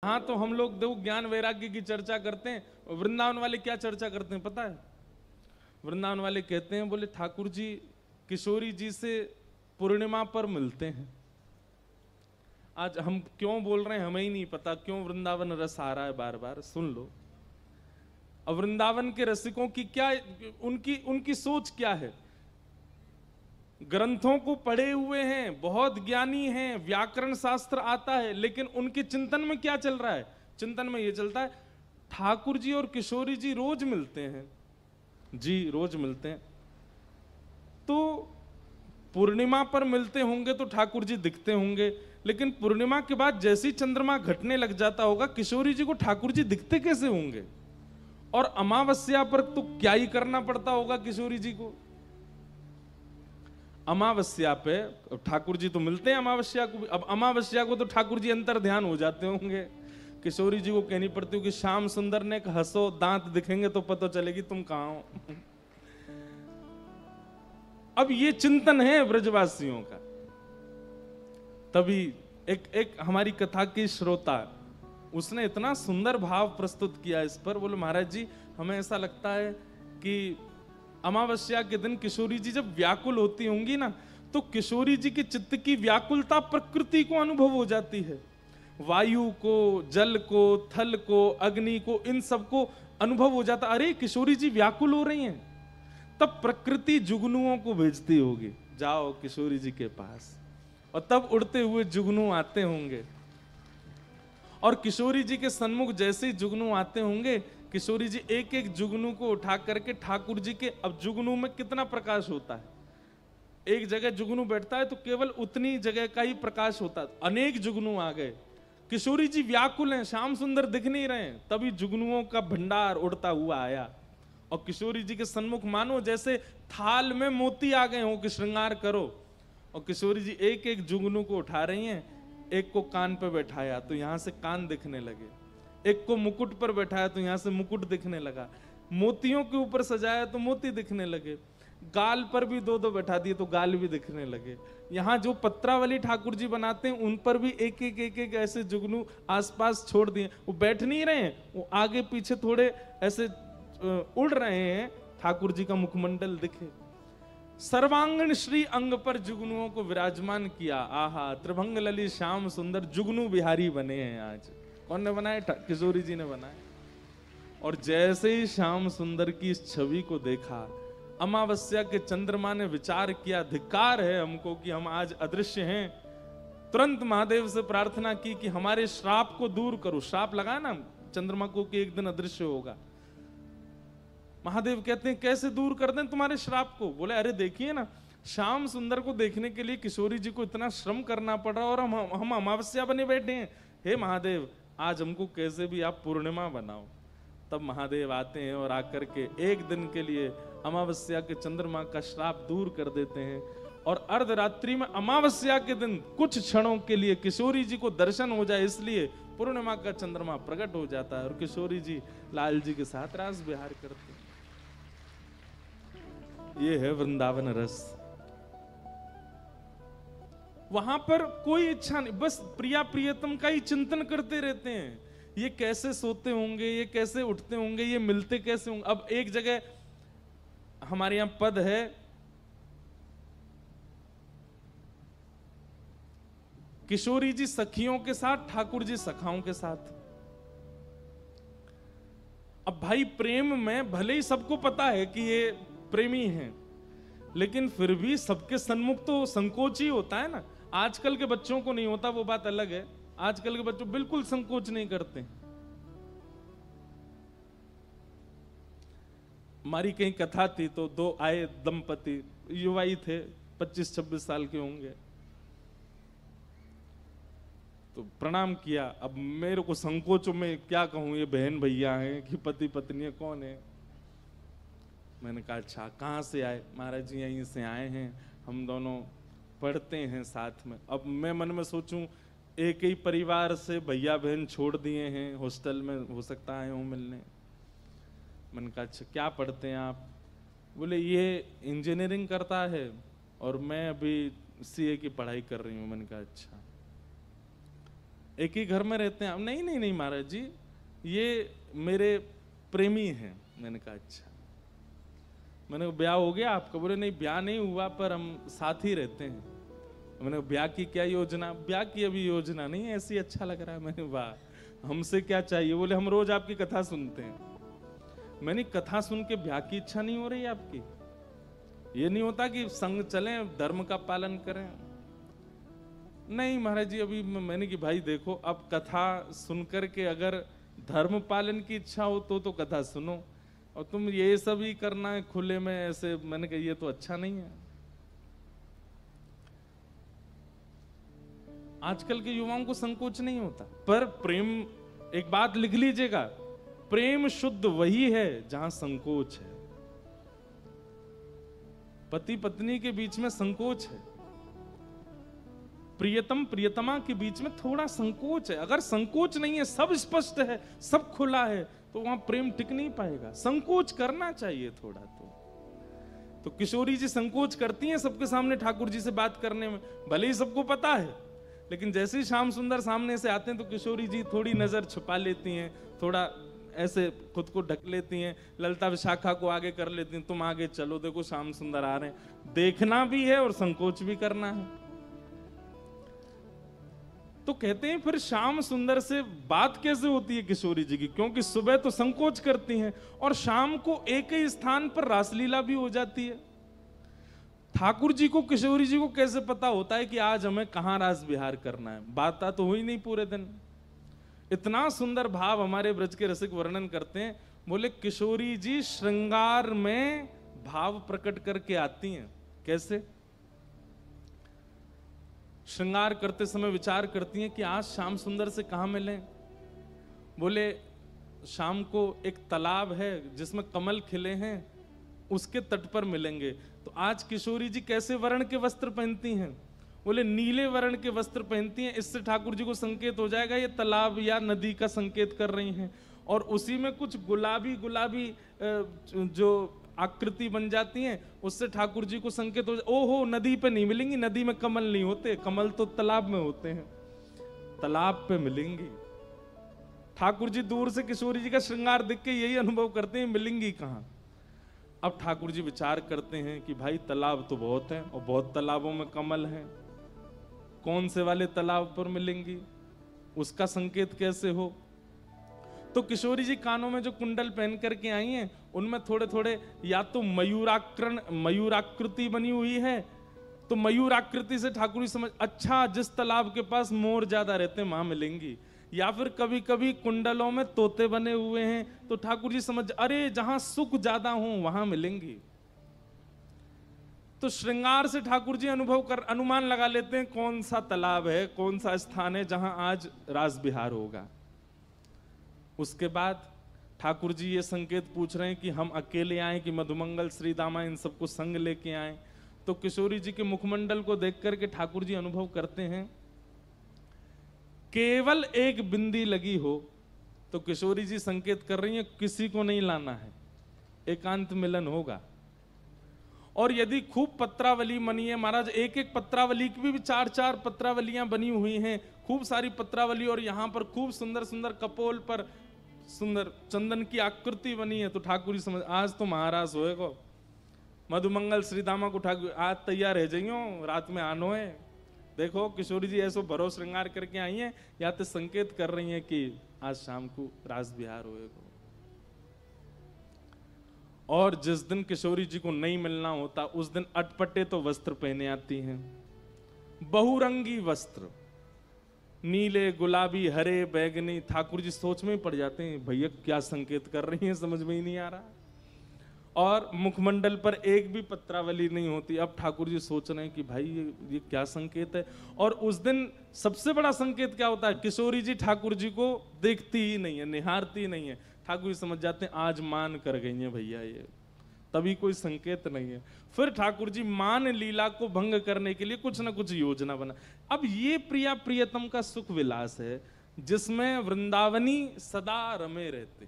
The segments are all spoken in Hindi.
हाँ, तो हम लोग देखो ज्ञान वैराग्य की चर्चा करते हैं, वृंदावन वाले क्या चर्चा करते हैं पता है? वृंदावन वाले कहते हैं, बोले ठाकुर जी किशोरी जी से पूर्णिमा पर मिलते हैं। आज हम क्यों बोल रहे हैं हमें ही नहीं पता, क्यों वृंदावन रस आ रहा है बार बार, सुन लो। अब वृंदावन के रसिकों की क्या, उनकी सोच क्या है? ग्रंथों को पढ़े हुए हैं, बहुत ज्ञानी हैं, व्याकरण शास्त्र आता है, लेकिन उनके चिंतन में क्या चल रहा है? चिंतन में यह चलता है ठाकुर जी और किशोरी जी रोज मिलते हैं जी, रोज मिलते हैं। तो पूर्णिमा पर मिलते होंगे तो ठाकुर जी दिखते होंगे, लेकिन पूर्णिमा के बाद जैसे ही चंद्रमा घटने लग जाता होगा, किशोरी जी को ठाकुर जी दिखते कैसे होंगे? और अमावस्या पर तो क्या ही करना पड़ता होगा किशोरी जी को। अमावस्या पे ठाकुर जी तो मिलते हैं अमावस्या को भी। अब अमावस्या को तो ठाकुर जी अंतर ध्यान हो जाते होंगे, किशोरी जी को कहनी पड़ती हो कि श्याम सुंदर ने हंसो, दांत दिखेंगे तो पता चलेगी तुम कहां हो। अब ये चिंतन है ब्रजवासियों का। तभी एक हमारी कथा की श्रोता, उसने इतना सुंदर भाव प्रस्तुत किया इस पर। बोले महाराज जी, हमें ऐसा लगता है कि अमावस्या के दिन किशोरी जी जब व्याकुल होती होंगी ना, तो किशोरी जी के चित्त की व्याकुलता प्रकृति को अनुभव हो जाती है, वायु को, जल को, थल को, अग्नि को, इन सबको अनुभव हो जाता। अरे किशोरी जी व्याकुल हो रही हैं, तब प्रकृति जुगनुओं को भेजती होगी, जाओ किशोरी जी के पास, और तब उड़ते हुए जुगनू आते होंगे। और किशोरी जी के सन्मुख जैसे ही जुगनू आते होंगे, किशोरी जी एक एक जुगनू को उठा करके ठाकुर जी के, अब जुगनू में कितना प्रकाश होता है, एक जगह जुगनू बैठता है तो केवल उतनी जगह का ही प्रकाश होता है। अनेक जुगनू आ गए, किशोरी जी व्याकुल हैं, श्याम सुंदर दिख नहीं रहे हैं, तभी जुगनुओं का भंडार उड़ता हुआ आया, और किशोरी जी के सन्मुख मानो जैसे थाल में मोती आ गए हो कि श्रृंगार करो। और किशोरी जी एक एक जुगनू को उठा रही हैं, एक को कान पे बैठाया तो यहां से कान दिखने लगे, एक को मुकुट पर बैठाया तो यहां से मुकुट दिखने लगा, मोतियों के ऊपर सजाया तो मोती दिखने लगे, गाल पर भी दो दो बैठा दिए तो गाल भी दिखने लगे। यहाँ जो पत्रावली ठाकुर जी बनाते हैं उन पर भी एक एक ऐसे जुगनू आसपास छोड़ दिए, वो बैठ नहीं रहे हैं, वो आगे पीछे थोड़े ऐसे उड़ रहे हैं, ठाकुर जी का मुखमंडल दिखे। सर्वांगण श्री अंग पर जुगनुओं को विराजमान किया। आहा, त्रिभंग ललित श्याम सुंदर जुगनू बिहारी बने हैं आज। कौन ने बनाए? किशोरी जी ने बनाए। और जैसे ही श्याम सुंदर की इस छवि को देखा, अमावस्या के चंद्रमा ने विचार किया, धिक्कार है हमको कि हम आज अदृश्य हैं। तुरंत महादेव से प्रार्थना की कि हमारे श्राप को दूर करो। श्राप लगा ना चंद्रमा को कि एक दिन अदृश्य होगा। महादेव कहते हैं कैसे दूर कर दें तुम्हारे श्राप को? बोले अरे देखिए ना, श्याम सुंदर को देखने के लिए किशोरी जी को इतना श्रम करना पड़ रहा और हम अमावस्या बने बैठे हैं। हे महादेव, आज हमको कैसे भी आप पूर्णिमा बनाओ। तब महादेव आते हैं और आकर के एक दिन के लिए अमावस्या के चंद्रमा का श्राप दूर कर देते हैं, और अर्धरात्रि में अमावस्या के दिन कुछ क्षणों के लिए किशोरी जी को दर्शन हो जाए, इसलिए पूर्णिमा का चंद्रमा प्रकट हो जाता है और किशोरी जी लाल जी के साथ रास विहार करते हैं। ये है वृंदावन रस। वहां पर कोई इच्छा नहीं, बस प्रिया प्रियतम का ही चिंतन करते रहते हैं। ये कैसे सोते होंगे, ये कैसे उठते होंगे, ये मिलते कैसे होंगे। अब एक जगह हमारे यहां पद है, किशोरी जी सखियों के साथ, ठाकुर जी सखाओं के साथ। अब भाई प्रेम में भले ही सबको पता है कि ये प्रेमी हैं, लेकिन फिर भी सबके सन्मुख तो संकोच ही होता है ना। आजकल के बच्चों को नहीं होता, वो बात अलग है। आजकल के बच्चों बिल्कुल संकोच नहीं करते। हमारी कहीं कथा थी तो दो आए दंपति, युवा ही थे, 25-26 साल के होंगे, तो प्रणाम किया। अब मेरे को संकोच में क्या कहूं, ये बहन भैया हैं कि पति पत्नी है, कौन है? मैंने कहा अच्छा, कहाँ से आए? महाराज जी यहीं से आए हैं, हम दोनों पढ़ते हैं साथ में। अब मैं मन में सोचूं, एक ही परिवार से भैया बहन छोड़ दिए हैं, हॉस्टल में हो सकता है हूँ मिलने। मैंने कहा अच्छा क्या पढ़ते हैं आप? बोले ये इंजीनियरिंग करता है और मैं अभी सीए की पढ़ाई कर रही हूँ। मैंने कहा अच्छा। एक ही घर में रहते हैं। नहीं नहीं नहीं महाराज जी, ये मेरे प्रेमी हैं। मैंने कहा अच्छा। मैंने कहा ब्याह हो गया आपका? बोले नहीं ब्याह नहीं हुआ, पर हम साथ ही रहते हैं। मैंने कहा ब्याह की क्या योजना? ब्याह की अभी योजना नहीं, ऐसी अच्छा लग रहा है। मैंने वाह, हमसे क्या चाहिए? बोले हम रोज आपकी कथा सुनते हैं। मैंने कथा सुन के ब्याह की इच्छा नहीं हो रही आपकी? ये नहीं होता कि संग चलें, धर्म का पालन करें? नहीं महाराज जी अभी। मैंने कि भाई देखो, अब कथा सुनकर के अगर धर्म पालन की इच्छा हो तो कथा सुनो, और तुम ये सब ही करना है खुले में ऐसे। मैंने कहा ये तो अच्छा नहीं है। आजकल के युवाओं को संकोच नहीं होता। पर प्रेम, एक बात लिख लीजिएगा, प्रेम शुद्ध वही है जहां संकोच है। पति पत्नी के बीच में संकोच है, प्रियतम प्रियतमा के बीच में थोड़ा संकोच है। अगर संकोच नहीं है, सब स्पष्ट है, सब खुला है, तो वहां प्रेम टिक नहीं पाएगा। संकोच करना चाहिए थोड़ा। तो किशोरी जी संकोच करती हैं सबके सामने ठाकुर जी से बात करने में, भले ही सबको पता है, लेकिन जैसे ही श्याम सुंदर सामने से आते हैं तो किशोरी जी थोड़ी नजर छुपा लेती हैं, थोड़ा ऐसे खुद को ढक लेती हैं, ललता विशाखा को आगे कर लेती हैं, तुम आगे चलो, देखो श्याम सुंदर आ रहे हैं। देखना भी है और संकोच भी करना है। तो कहते हैं फिर श्याम सुंदर से बात कैसे होती है किशोरी जी की? क्योंकि सुबह तो संकोच करती हैं और शाम को एक ही स्थान पर रासलीला भी हो जाती है। ठाकुर जी को, किशोरी जी को कैसे पता होता है कि आज हमें कहां रास विहार करना है? बात तो हुई नहीं पूरे दिन। इतना सुंदर भाव हमारे ब्रज के रसिक वर्णन करते हैं। बोले किशोरी जी श्रृंगार में भाव प्रकट करके आती हैं। कैसे? श्रृंगार करते समय विचार करती हैं कि आज श्याम सुंदर से कहां मिलें। बोले शाम को एक तालाब है जिसमें कमल खिले हैं, उसके तट पर मिलेंगे। तो आज किशोरी जी कैसे वर्ण के वस्त्र पहनती हैं? बोले नीले वर्ण के वस्त्र पहनती हैं। इससे ठाकुर जी को संकेत हो जाएगा ये तालाब या नदी का संकेत कर रही हैं। और उसी में कुछ गुलाबी गुलाबी जो आकृति बन जाती हैं, उससे ठाकुर जी को संकेत हो जाए, ओहो नदी पे नहीं मिलेंगी, नदी में कमल नहीं होते, कमल तो तालाब में होते हैं, तालाब पे मिलेंगी। ठाकुर जी दूर से किशोरी जी का श्रृंगार देख के यही अनुभव करते हैं, मिलेंगी कहां। अब ठाकुर जी विचार करते हैं कि भाई तालाब तो बहुत है और बहुत तालाबों में कमल हैं, कौन से वाले तालाब पर मिलेंगी, उसका संकेत कैसे हो। तो किशोरी जी कानों में जो कुंडल पहन करके आई हैं, उनमें थोड़े थोड़े या तो मयूराकृति बनी हुई है, तो मयूराकृति से ठाकुर जी समझ, अच्छा जिस तालाब के पास मोर ज्यादा रहते हैं वहां मिलेंगी। या फिर कभी कभी कुंडलों में तोते बने हुए हैं, तो ठाकुर जी समझ, अरे जहां सुख ज्यादा हो वहां मिलेंगी। तो श्रृंगार से ठाकुर जी अनुमान लगा लेते हैं कौन सा तालाब है, कौन सा स्थान है जहां आज रास विहार होगा। उसके बाद ठाकुर जी ये संकेत पूछ रहे हैं कि हम अकेले आए कि मधुमंगल श्री दामा इन सबको संग लेके आए। तो किशोरी जी के मुखमंडल को देख करके ठाकुर जी अनुभव करते हैं, केवल एक बिंदी लगी हो तो किशोरी जी संकेत कर रही हैं किसी को नहीं लाना है, एकांत मिलन होगा। और यदि खूब पत्रावली बनी है महाराज, एक एक पत्रावली की भी 4-4 पत्रावलियां बनी हुई हैं, खूब सारी पत्रावली, और यहां पर खूब सुंदर सुंदर कपोल पर सुंदर चंदन की आकृति बनी है, तो ठाकुर जी समझ, आज तो महाराज होएगा। मधुमंगल श्री दामा को ठाकुर आज तैयार रह जाइयो, रात में आनो है। देखो किशोरी जी ऐसो भरो श्रृंगार करके आई हैं, या तो संकेत कर रही हैं कि आज शाम को रास विहार होएगा। और जिस दिन किशोरी जी को नहीं मिलना होता, उस दिन अटपटे तो वस्त्र पहने आती हैं, बहुरंगी वस्त्र, नीले गुलाबी हरे बैगनी। ठाकुर जी सोच में ही पड़ जाते हैं, भैया क्या संकेत कर रही हैं, समझ में ही नहीं आ रहा। और मुखमंडल पर एक भी पत्रावली नहीं होती। अब ठाकुर जी सोच रहे हैं कि भाई ये क्या संकेत है। और उस दिन सबसे बड़ा संकेत क्या होता है, किशोरी जी ठाकुर जी को देखती ही नहीं है, निहारती नहीं है। ठाकुर जी समझ जाते हैं आज मान कर गई है भैया, ये तभी कोई संकेत नहीं है। फिर ठाकुर जी मान लीला को भंग करने के लिए कुछ ना कुछ योजना बना। अब ये प्रिया प्रियतम का सुख विलास है जिसमें वृंदावनी सदा रमे रहते,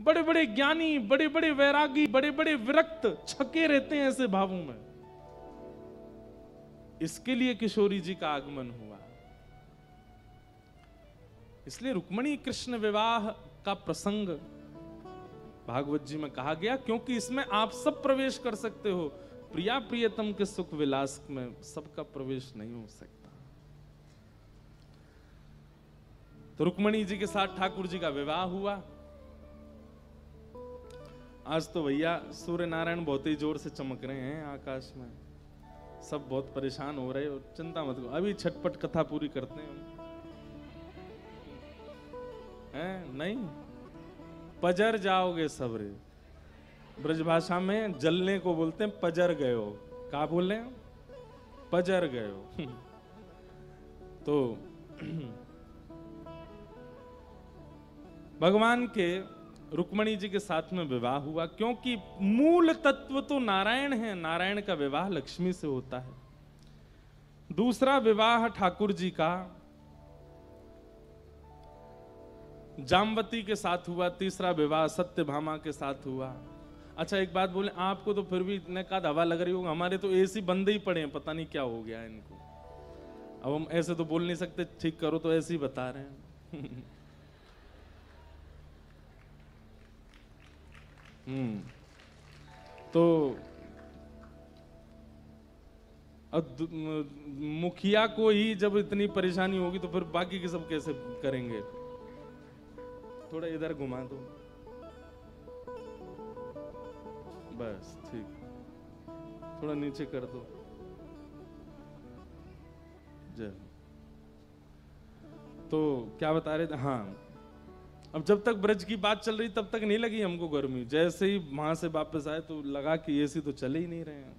बड़े बड़े ज्ञानी, बड़े बड़े वैरागी, बड़े बड़े विरक्त छके रहते हैं ऐसे भावों में। इसके लिए किशोरी जी का आगमन हुआ। इसलिए रुक्मणी कृष्ण विवाह का प्रसंग भागवत जी में कहा गया, क्योंकि इसमें आप सब प्रवेश कर सकते हो। प्रिया प्रियतम के सुख विलास में सबका प्रवेश नहीं हो सकता। तो रुक्मणी जी के साथ ठाकुर जी का विवाह हुआ। आज तो भैया सूर्य नारायण बहुत ही जोर से चमक रहे हैं आकाश में, सब बहुत परेशान हो रहे हो। चिंता मत करो, अभी छटपट कथा पूरी करते हैं नहीं, पजर जाओगे सबरे। ब्रजभाषा में जलने को बोलते हैं पजर गए हो। क्या बोल रहे हैं? पजर गए हो। तो भगवान के रुक्मणी जी के साथ में विवाह हुआ, क्योंकि मूल तत्व तो नारायण है। नारायण का विवाह लक्ष्मी से होता है। दूसरा विवाह ठाकुर जी का जामवती के साथ हुआ। तीसरा विवाह सत्यभामा के साथ हुआ। अच्छा एक बात बोले, आपको तो फिर भी इतने का हवा लग रही होगी, हमारे तो एसी बंद ही पड़े हैं, पता नहीं क्या हो गया इनको। अब हम ऐसे तो बोल नहीं सकते ठीक करो, तो ऐसे ही बता रहे हैं। तो अब मुखिया को ही जब इतनी परेशानी होगी तो फिर बाकी के सब कैसे करेंगे? थोड़ा इधर घुमा दो, बस ठीक, थोड़ा नीचे कर दो। जय। तो क्या बता रहे थे? हाँ, अब जब तक ब्रज की बात चल रही तब तक नहीं लगी हमको गर्मी। जैसे ही वहां से वापस आए तो लगा कि एसी तो चले ही नहीं रहे हैं।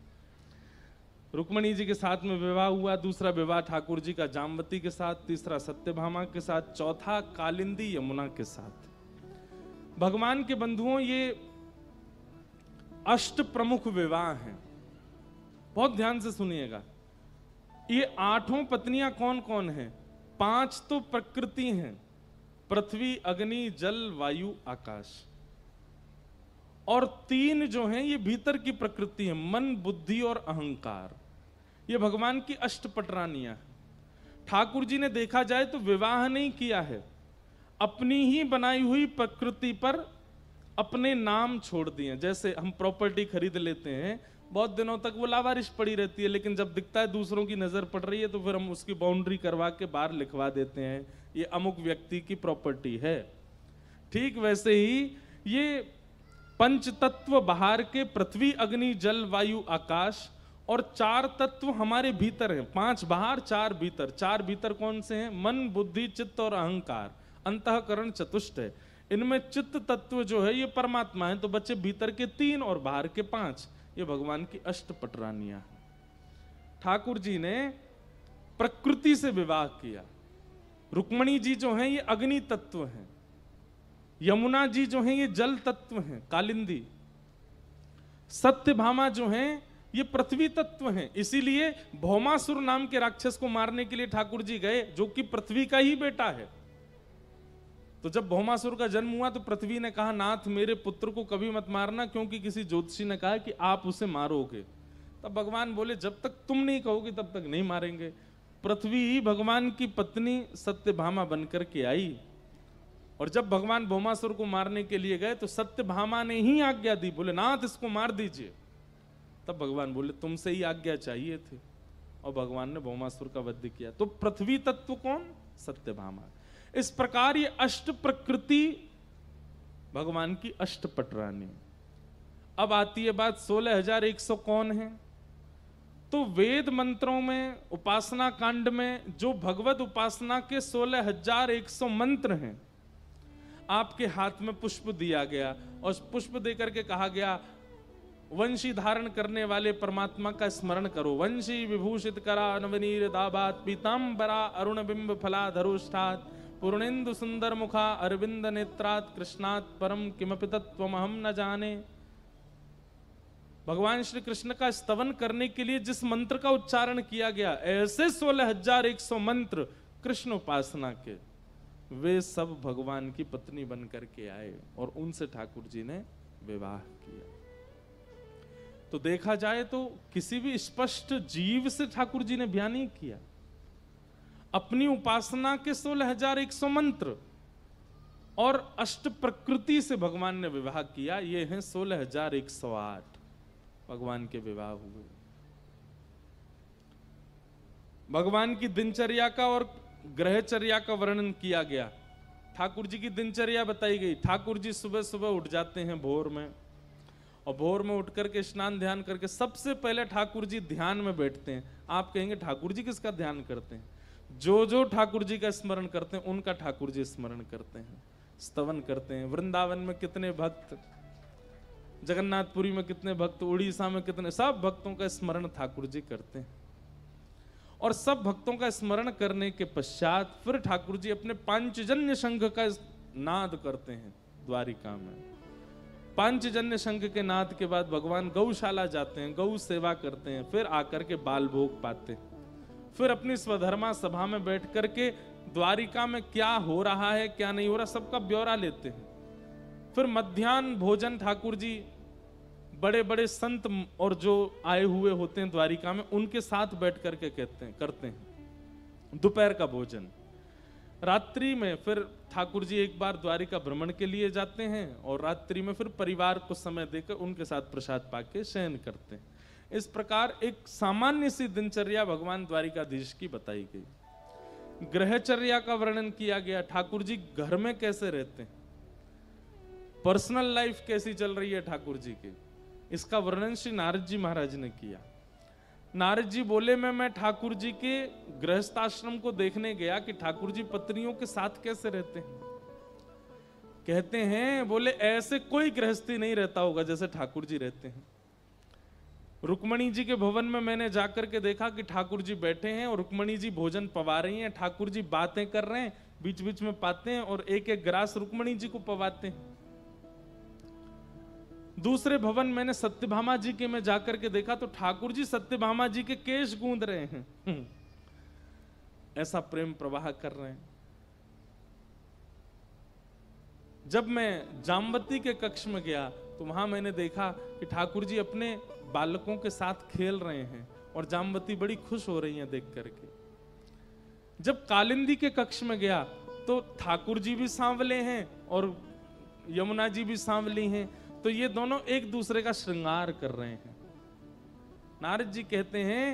रुक्मणी जी के साथ में विवाह हुआ। दूसरा विवाह ठाकुर जी का जामवती के साथ, तीसरा सत्यभामा के साथ, चौथा कालिंदी यमुना के साथ। भगवान के बंधुओं, ये अष्ट प्रमुख विवाह हैं। बहुत ध्यान से सुनिएगा। ये 8 पत्नियां कौन कौन हैं? 5 तो प्रकृति हैं, पृथ्वी, अग्नि, जल, वायु, आकाश। और 3 जो हैं ये भीतर की प्रकृति है, मन, बुद्धि और अहंकार। ये भगवान की अष्टपटरानियां हैं। ठाकुर जी ने देखा जाए तो विवाह नहीं किया है, अपनी ही बनाई हुई प्रकृति पर अपने नाम छोड़ दिए। जैसे हम प्रॉपर्टी खरीद लेते हैं, बहुत दिनों तक वो लावारिश पड़ी रहती है, लेकिन जब दिखता है दूसरों की नजर पड़ रही है तो फिर हम उसकी बाउंड्री करवा के बाहर लिखवा देते हैं, ये अमुक व्यक्ति की प्रॉपर्टी है। ठीक वैसे ही ये पंच तत्व बाहर के, पृथ्वी, अग्नि, जल, वायु, आकाश, और 4 तत्व हमारे भीतर हैं। 5 बाहर, 4 भीतर। 4 भीतर कौन से हैं? मन, बुद्धि, चित्त और अहंकार। अंतःकरण चतुष्ट है। इनमें चित्त तत्व जो है ये परमात्मा है, तो बच्चे भीतर के 3 और बाहर के 5। ये भगवान की अष्टपटरानियां। ठाकुर जी ने प्रकृति से विवाह किया। रुक्मणी जी जो हैं ये अग्नि तत्व हैं, यमुना जी जो हैं ये जल तत्व हैं, कालिंदी। सत्यभामा जो हैं ये पृथ्वी तत्व हैं। इसीलिए भौमासुर नाम के राक्षस को मारने के लिए ठाकुर जी गए, जो कि पृथ्वी का ही बेटा है। तो जब भौमासुर का जन्म हुआ तो पृथ्वी ने कहा, नाथ मेरे पुत्र को कभी मत मारना, क्योंकि किसी ज्योतिषी ने कहा कि आप उसे मारोगे। तब भगवान बोले, जब तक तुम नहीं कहोगे तब तक नहीं मारेंगे। पृथ्वी ही भगवान की पत्नी सत्यभामा बनकर के आई, और जब भगवान भौमासुर को मारने के लिए गए तो सत्यभामा ने ही आज्ञा दी, बोले नाथ इसको मार दीजिए। तब भगवान बोले तुमसे ही आज्ञा चाहिए थी, और भगवान ने भौमासुर का वध किया। तो पृथ्वी तत्व कौन? सत्यभामा। इस प्रकार ये अष्ट प्रकृति भगवान की अष्टपटरानी। अब आती है बात 16,100 कौन है? तो वेद मंत्रों में, उपासना कांड में जो भगवत उपासना के 16,100 मंत्र हैं, आपके हाथ में पुष्प दिया गया, और पुष्प देकर के कहा गया वंशी धारण करने वाले परमात्मा का स्मरण करो। वंशी विभूषित करा नवनीर दाबात, पीतांबरा अरुण बिंब फला धरुष्ठात, पूर्णेन्दु सुंदर मुखा अरविंद नेत्रात, कृष्णात परम किमपि तत्त्वमहं न जाने। भगवान श्री कृष्ण का स्तवन करने के लिए जिस मंत्र का उच्चारण किया गया, ऐसे 16,100 मंत्र कृष्ण उपासना के, वे सब भगवान की पत्नी बन करके आए, और उनसे ठाकुर जी ने विवाह किया। तो देखा जाए तो किसी भी स्पष्ट जीव से ठाकुर जी ने ब्याह नहीं किया। अपनी उपासना के 16,100 मंत्र और अष्ट प्रकृति से भगवान ने विवाह किया। ये हैं 16,108 भगवान के विवाह हुए। भगवान की दिनचर्या का और ग्रहचर्या का वर्णन किया गया। ठाकुर जी की दिनचर्या बताई गई। ठाकुर जी सुबह सुबह उठ जाते हैं भोर में, और भोर में उठ करके स्नान ध्यान करके सबसे पहले ठाकुर जी ध्यान में बैठते हैं। आप कहेंगे ठाकुर जी किसका ध्यान करते हैं? जो जो ठाकुर जी का स्मरण करते हैं उनका ठाकुर जी स्मरण करते हैं, स्तवन करते हैं। वृंदावन में कितने भक्त, जगन्नाथपुरी में कितने भक्त, उड़ीसा में कितने, सब भक्तों का स्मरण ठाकुर जी करते हैं। और सब भक्तों का स्मरण करने के पश्चात फिर ठाकुर जी अपने पांचजन्य शंख का नाद करते हैं द्वारिका में। पांचजन्य शंख के नाद के बाद भगवान गौशाला जाते हैं, गौ सेवा करते हैं, फिर आकर के बाल भोग पाते हैं। फिर अपनी स्वधर्मा सभा में बैठ करके द्वारिका में क्या हो रहा है क्या नहीं हो रहा सबका ब्यौरा लेते हैं। फिर मध्याह्न भोजन ठाकुर जी बड़े बड़े संत और जो आए हुए होते हैं द्वारिका में उनके साथ बैठ करके करते हैं दोपहर का भोजन। रात्रि में फिर ठाकुर जी एक बार द्वारिका भ्रमण के लिए जाते हैं और रात्रि में फिर परिवार को समय देकर उनके साथ प्रसाद पाके शयन करते हैं। इस प्रकार एक सामान्य सी दिनचर्या भगवान द्वारिकाधीश की बताई गई। ग्रहचर्या का वर्णन किया गया। ठाकुर जी घर में कैसे रहते हैं, पर्सनल लाइफ कैसी चल रही है ठाकुर जी की, इसका वर्णन श्री नारद जी महाराज ने किया। नारद जी बोले मैं ठाकुर जी के गृहस्थाश्रम को देखने गया कि ठाकुर जी पत्नियों के साथ कैसे रहते हैं। कहते हैं बोले ऐसे कोई गृहस्थी नहीं रहता होगा जैसे ठाकुर जी रहते हैं। रुक्मणी जी के भवन में मैंने जाकर के देखा कि ठाकुर जी बैठे हैं और रुक्मणी जी भोजन पवा रही हैं, ठाकुर जी बातें कर रहे हैं, बीच बीच में पाते हैं और एक एक ग्रास रुक्मणी जी को पवाते हैं। दूसरे भवन मैंने सत्यभामा जी के में जाकर के देखा तो ठाकुर जी सत्यभामा जी के केश गूंद रहे हैं। ऐसा प्रेम प्रवाह कर रहे हैं। जब मैं जामवती के कक्ष में गया तो वहां मैंने देखा कि ठाकुर जी अपने बालकों के साथ खेल रहे हैं और जामवती बड़ी खुश हो रही हैं देख करके। जब कालिंदी के कक्ष में गया तो ठाकुर जी भी सांवले हैं और यमुना जी भी सांवली हैं, तो ये दोनों एक दूसरे का श्रृंगार कर रहे हैं। नारद जी कहते हैं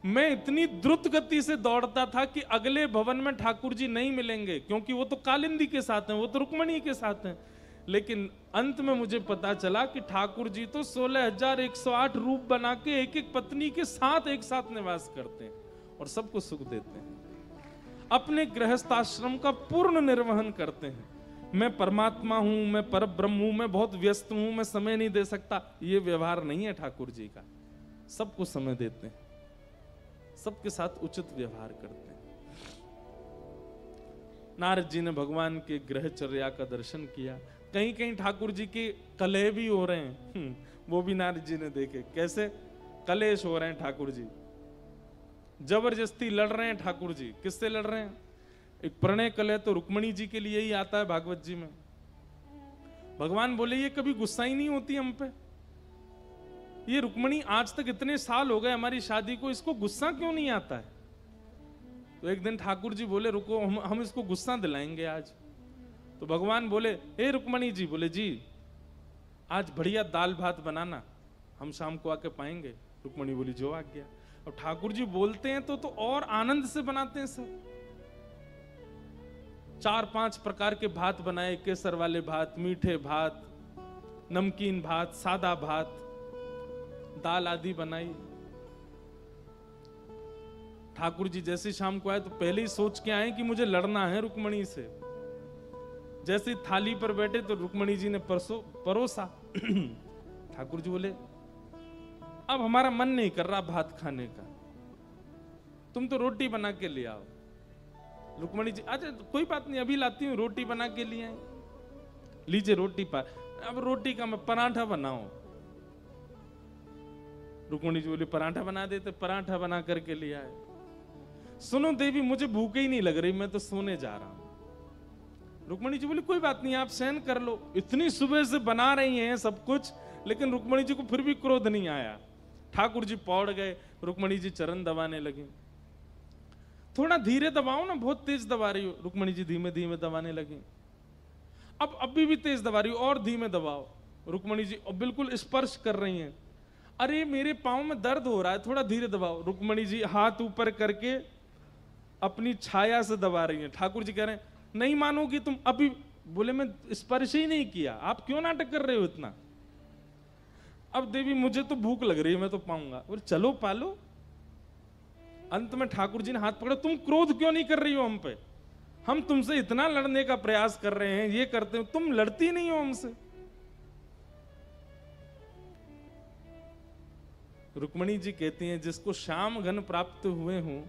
मैं इतनी द्रुत गति से दौड़ता था कि अगले भवन में ठाकुर जी नहीं मिलेंगे, क्योंकि वो तो कालिंदी के साथ हैं, वो तो रुक्मणी के साथ हैं। लेकिन अंत में मुझे पता चला कि ठाकुर जी तो 16,108 रूप बना के एक एक पत्नी के साथ एक साथ निवास करते हैं और सबको सुख देते हैं, अपने गृहस्थाश्रम का पूर्ण निर्वहन करते हैं। मैं परमात्मा हूं, मैं परब्रह्म हूं, मैं बहुत व्यस्त हूं, मैं समय नहीं दे सकता, ये व्यवहार नहीं है ठाकुर जी का। सबको समय देते हैं, सबके साथ उचित व्यवहार करते हैं। नारद जी ने भगवान के ग्रहचर्या का दर्शन किया। कहीं कहीं ठाकुर जी के कलह भी हो रहे हैं, वो भी नारद जी ने देखे। कैसे कलेश हो रहे हैं ठाकुर जी, जबरदस्ती लड़ रहे हैं ठाकुर जी। किससे लड़ रहे हैं? एक प्रणय कलह तो रुक्मणी जी के लिए ही आता है भागवत जी में। भगवान बोले ये कभी गुस्सा ही नहीं होती हम पे, ये रुक्मणी आज तक इतने साल हो गए हमारी शादी को, इसको गुस्सा क्यों नहीं आता है? तो एक दिन ठाकुर जी बोले रुको, हम इसको गुस्सा दिलाएंगे आज। तो भगवान बोले हे रुक्मणी जी, बोले जी आज बढ़िया दाल भात बनाना, हम शाम को आके पाएंगे। रुक्मणी बोली जो आ गया। और ठाकुर जी बोलते हैं तो और आनंद से बनाते हैं सब। 4-5 प्रकार के भात बनाए, केसर वाले भात, मीठे भात, नमकीन भात, सादा भात, दाल आदि बनाई। ठाकुर जी जैसे शाम को आए तो पहले ही सोच के आए कि मुझे लड़ना है रुक्मणी से। जैसे थाली पर बैठे तो रुक्मणी जी ने परोसा। ठाकुर जी बोले अब हमारा मन नहीं कर रहा भात खाने का, तुम तो रोटी बना के ले आओ। रुक्मणी जी अच्छा कोई बात नहीं, अभी लाती हूँ, रोटी बना के लिए आए। लीजिए रोटी पर, अब रोटी का मैं पराठा बनाओ। रुक्मणी जी बोली पराठा बना देते, पराठा बना करके ले आए। सुनो देवी मुझे भूख ही नहीं लग रही, मैं तो सोने जा रहा हूं। रुक्मणी जी बोली कोई बात नहीं, आप सहन कर लो। इतनी सुबह से बना रही हैं सब कुछ, लेकिन रुक्मणी जी को फिर भी क्रोध नहीं आया। ठाकुर जी पौड़ गए, रुक्मणी जी चरण दबाने लगे। थोड़ा धीरे दबाओ ना, बहुत तेज दबा रही हो। रुक्मणी जी धीमे धीमे दबाने लगी। अब अभी भी तेज दबा रही हो, और धीमे दबाओ। रुक्मणी जी अब बिल्कुल स्पर्श कर रही हैं। अरे मेरे पाँव में दर्द हो रहा है, थोड़ा धीरे दबाओ। रुक्मणी जी हाथ ऊपर करके अपनी छाया से दबा रही हैं। ठाकुर जी कह रहे हैं नहीं मानोगी तुम अभी। बोले मैं स्पर्श ही नहीं किया, आप क्यों नाटक कर रहे हो इतना। अब देवी मुझे तो भूख लग रही है, मैं तो पाऊंगा। बोले चलो पालो। अंत में ठाकुर जी ने हाथ पकड़ा, तुम क्रोध क्यों नहीं कर रही हो हम पे, हम तुमसे इतना लड़ने का प्रयास कर रहे हैं, ये करते हो, तुम लड़ती नहीं हो हमसे। रुक्मणी जी कहती हैं जिसको श्याम घन प्राप्त हुए हों,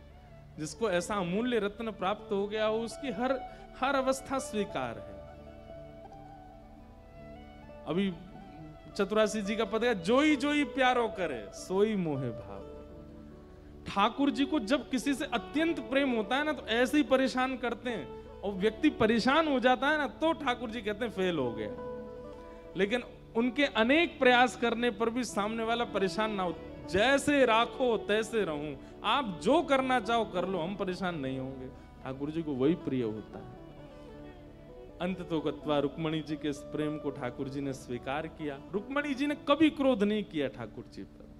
जिसको ऐसा अमूल्य रत्न प्राप्त हो गया हो, उसकी हर अवस्था स्वीकार है। अभी चतुरासी जी का पद है, जोई जोई प्यारो करे सोई मोहे भाव। ठाकुर जी को जब किसी से अत्यंत प्रेम होता है ना, तो ऐसे ही परेशान करते हैं, और व्यक्ति परेशान हो जाता है ना, तो ठाकुर जी कहते हैं फेल हो गया। लेकिन उनके अनेक प्रयास करने पर भी सामने वाला परेशान ना हो। जैसे राखो तैसे रहूं, आप जो करना चाहो कर लो, हम परेशान नहीं होंगे। ठाकुर जी को वही प्रिय होता है। अंत तो गत्वा रुक्मणी जी के इस प्रेम को ठाकुर जी ने स्वीकार किया। रुक्मणी जी ने कभी क्रोध नहीं किया ठाकुर जी पर।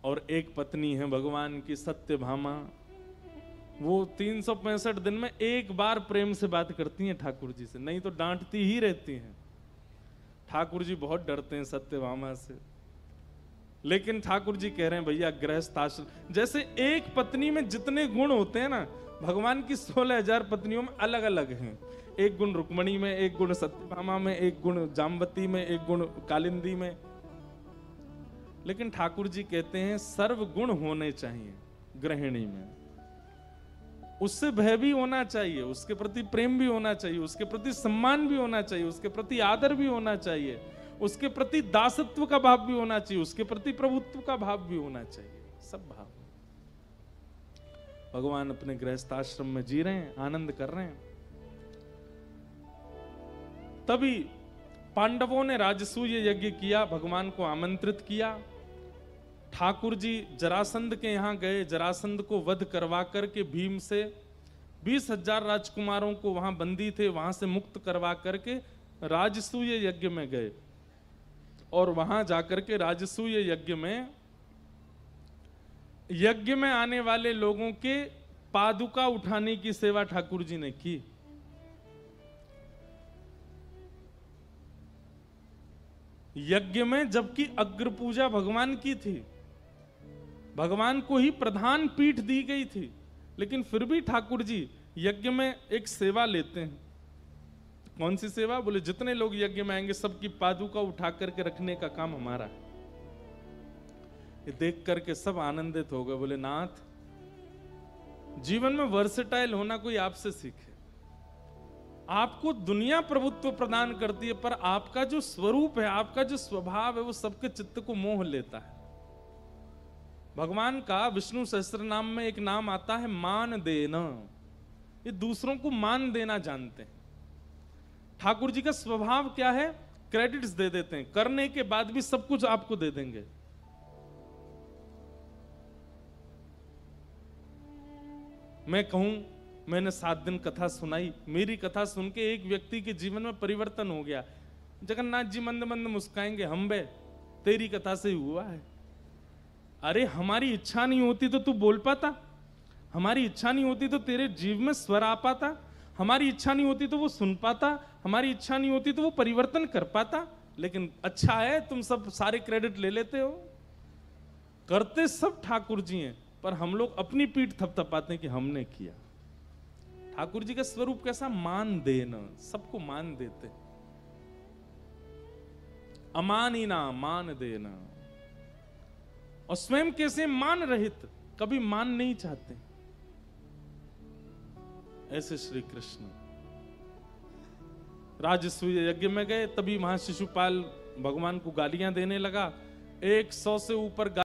और एक पत्नी है भगवान की सत्यभामा, वो 365 दिन में एक बार प्रेम से बात करती हैं ठाकुर जी से, नहीं तो डांटती ही रहती हैं। ठाकुर जी बहुत डरते हैं सत्यभामा से। लेकिन ठाकुर जी कह रहे हैं भैया गृहस्थ आश्रम, जैसे एक पत्नी में जितने गुण होते हैं ना, भगवान की 16,000 पत्नियों में अलग अलग हैं। एक गुण रुक्मणी में, एक गुण सत्यभामा में, एक गुण जाम्बती में, एक गुण कालिंदी में। लेकिन ठाकुर जी कहते हैं सर्व गुण होने चाहिए गृहिणी में। उससे भय भी होना चाहिए, उसके प्रति प्रेम भी होना चाहिए, उसके प्रति सम्मान भी होना चाहिए, उसके प्रति आदर भी होना चाहिए, उसके प्रति दासत्व का भाव भी होना चाहिए, उसके प्रति प्रभुत्व का भाव भी होना चाहिए। सब भाव भगवान अपने गृहस्थाश्रम में जी रहे हैं, आनंद कर रहे हैं। तभी पांडवों ने राजसूय यज्ञ किया, भगवान को आमंत्रित किया। ठाकुर जी जरासंध के यहां गए, जरासंध को वध करवा करके भीम से 20,000 राजकुमारों को वहां बंदी थे, वहां से मुक्त करवा करके राजसूय यज्ञ में गए। और वहां जाकर के राजसूय यज्ञ में आने वाले लोगों के पादुका उठाने की सेवा ठाकुर जी ने की। यज्ञ में जबकि अग्र पूजा भगवान की थी, भगवान को ही प्रधान पीठ दी गई थी, लेकिन फिर भी ठाकुर जी यज्ञ में एक सेवा लेते हैं। कौन सी सेवा? बोले जितने लोग यज्ञ में आएंगे सबकी पादुका उठा करके रखने का काम हमारा है। ये देख करके सब आनंदित हो गए। बोले नाथ, जीवन में वर्सेटाइल होना कोई आपसे सीखे। आपको दुनिया प्रभुत्व प्रदान करती है, पर आपका जो स्वरूप है, आपका जो स्वभाव है, वो सबके चित्त को मोह लेता है। भगवान का विष्णु सहस्त्र नाम में एक नाम आता है मान देना। ये दूसरों को मान देना जानते हैं। ठाकुर जी का स्वभाव क्या है? क्रेडिट्स दे देते हैं, करने के बाद भी सब कुछ आपको दे देंगे। मैं कहूं मैंने 7 दिन कथा सुनाई, मेरी कथा सुन के एक व्यक्ति के जीवन में परिवर्तन हो गया। जगन्नाथ जी मंद मंद मुस्काएंगे, हम बे तेरी कथा से ही हुआ है। अरे हमारी इच्छा नहीं होती तो तू बोल पाता, हमारी इच्छा नहीं होती तो तेरे जीव में स्वर आ पाता, हमारी इच्छा नहीं होती तो वो सुन पाता, हमारी इच्छा नहीं होती तो वो परिवर्तन कर पाता। लेकिन अच्छा है तुम सब सारे क्रेडिट ले लेते हो। करते सब ठाकुर जी हैं, पर हम लोग अपनी पीठ थपथपाते हैं कि हमने किया। ठाकुर जी का स्वरूप कैसा? मान देना, सबको मान देते, अमानिना मान देना। और स्वयं कैसे? मान रहित, कभी मान नहीं चाहते। ऐसे श्री कृष्ण राजसूय यज्ञ में गए, तभी वहां शिशुपाल भगवान को गालियां देने लगा। 100 से ऊपर